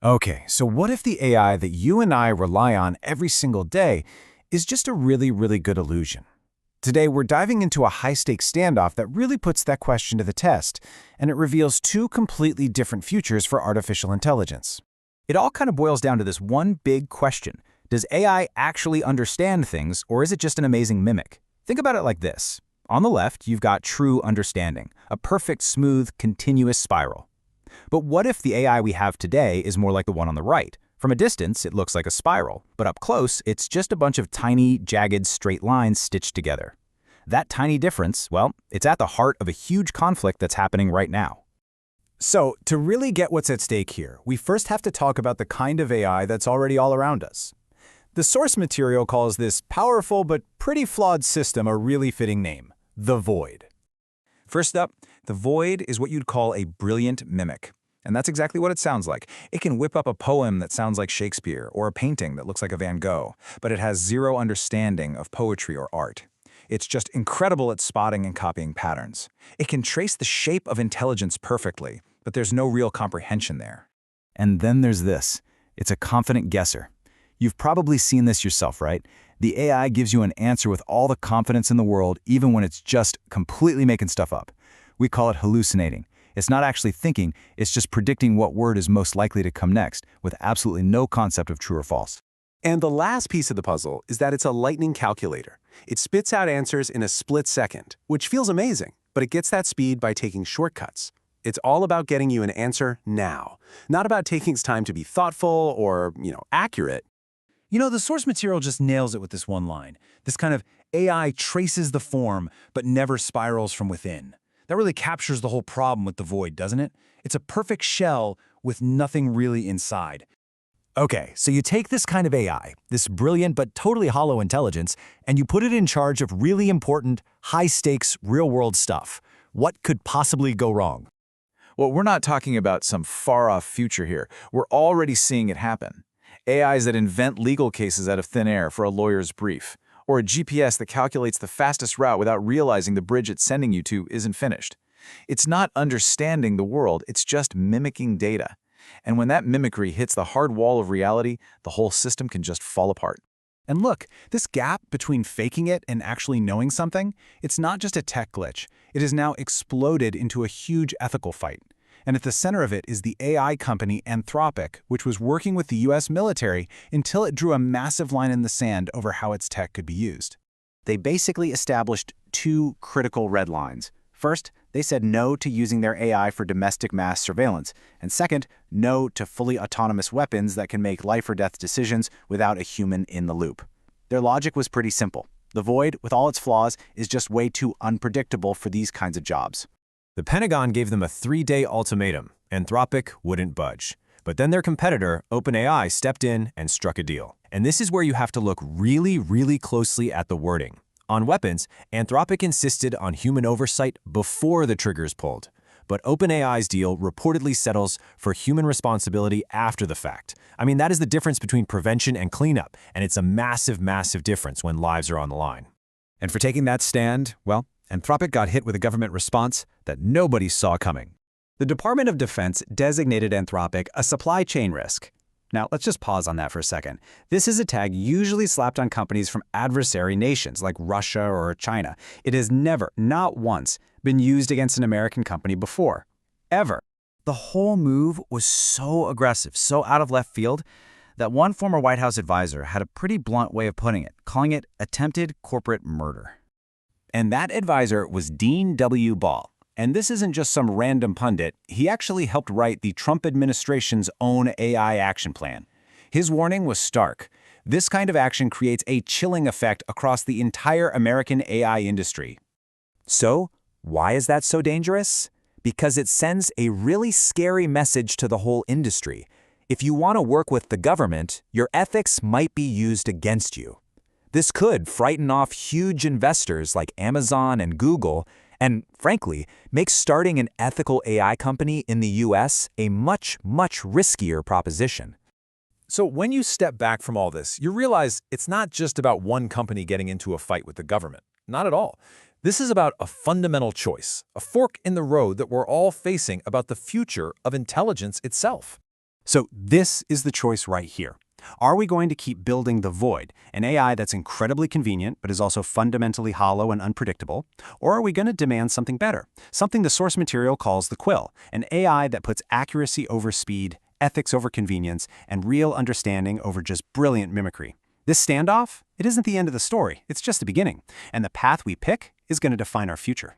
Okay, so what if the AI that you and I rely on every single day is just a really good illusion? Today, we're diving into a high-stakes standoff that really puts that question to the test, and it reveals two completely different futures for artificial intelligence. It all kind of boils down to this one big question. Does AI actually understand things, or is it just an amazing mimic? Think about it like this. On the left, you've got true understanding, a perfect, smooth, continuous spiral. But what if the AI we have today is more like the one on the right? From a distance, it looks like a spiral, but up close, it's just a bunch of tiny, jagged, straight lines stitched together. That tiny difference, well, it's at the heart of a huge conflict that's happening right now. So, to really get what's at stake here, we first have to talk about the kind of AI that's already all around us. The source material calls this powerful but pretty flawed system a really fitting name: the void. First up, the void is what you'd call a brilliant mimic. And that's exactly what it sounds like. It can whip up a poem that sounds like Shakespeare or a painting that looks like a Van Gogh, but it has zero understanding of poetry or art. It's just incredible at spotting and copying patterns. It can trace the shape of intelligence perfectly, but there's no real comprehension there. And then there's this. It's a confident guesser. You've probably seen this yourself, right? The AI gives you an answer with all the confidence in the world, even when it's just completely making stuff up. We call it hallucinating. It's not actually thinking, it's just predicting what word is most likely to come next, with absolutely no concept of true or false. And the last piece of the puzzle is that it's a lightning calculator. It spits out answers in a split second, which feels amazing, but it gets that speed by taking shortcuts. It's all about getting you an answer now, not about taking its time to be thoughtful or, accurate. The source material just nails it with this one line. This kind of AI traces the form, but never spirals from within. That really captures the whole problem with the void, doesn't it? It's a perfect shell with nothing really inside. Okay, so you take this kind of AI, this brilliant but totally hollow intelligence, and you put it in charge of really important, high-stakes, real-world stuff. What could possibly go wrong? Well, we're not talking about some far-off future here. We're already seeing it happen. AIs that invent legal cases out of thin air for a lawyer's brief, or a GPS that calculates the fastest route without realizing the bridge it's sending you to isn't finished. It's not understanding the world, it's just mimicking data. And when that mimicry hits the hard wall of reality, the whole system can just fall apart. And look, this gap between faking it and actually knowing something, it's not just a tech glitch. It has now exploded into a huge ethical fight. And at the center of it is the AI company Anthropic, which was working with the US military until it drew a massive line in the sand over how its tech could be used. They basically established two critical red lines. First, they said no to using their AI for domestic mass surveillance, and second, no to fully autonomous weapons that can make life-or-death decisions without a human in the loop. Their logic was pretty simple. The void, with all its flaws, is just way too unpredictable for these kinds of jobs. The Pentagon gave them a 3-day ultimatum. Anthropic wouldn't budge. But then their competitor, OpenAI, stepped in and struck a deal. And this is where you have to look really closely at the wording. On weapons, Anthropic insisted on human oversight before the trigger's pulled. But OpenAI's deal reportedly settles for human responsibility after the fact. I mean, that is the difference between prevention and cleanup, and it's a massive difference when lives are on the line. And for taking that stand, well, Anthropic got hit with a government response that nobody saw coming. The Department of Defense designated Anthropic a supply chain risk. Now, let's just pause on that for a second. This is a tag usually slapped on companies from adversary nations like Russia or China. It has never, not once, been used against an American company before. Ever. The whole move was so aggressive, so out of left field, that one former White House advisor had a pretty blunt way of putting it, calling it attempted corporate murder. And that advisor was Dean W. Ball. And this isn't just some random pundit. He actually helped write the Trump administration's own AI action plan. His warning was stark. This kind of action creates a chilling effect across the entire American AI industry. So, why is that so dangerous? Because it sends a really scary message to the whole industry. If you want to work with the government, your ethics might be used against you. This could frighten off huge investors like Amazon and Google, and frankly, make starting an ethical AI company in the US a much riskier proposition. So when you step back from all this, you realize it's not just about one company getting into a fight with the government. Not at all. This is about a fundamental choice, a fork in the road that we're all facing about the future of intelligence itself. So this is the choice right here. Are we going to keep building the void, an AI that's incredibly convenient but is also fundamentally hollow and unpredictable? Or are we going to demand something better, something the source material calls the Quill, an AI that puts accuracy over speed, ethics over convenience, and real understanding over just brilliant mimicry? This standoff, it isn't the end of the story, it's just the beginning, and the path we pick is going to define our future.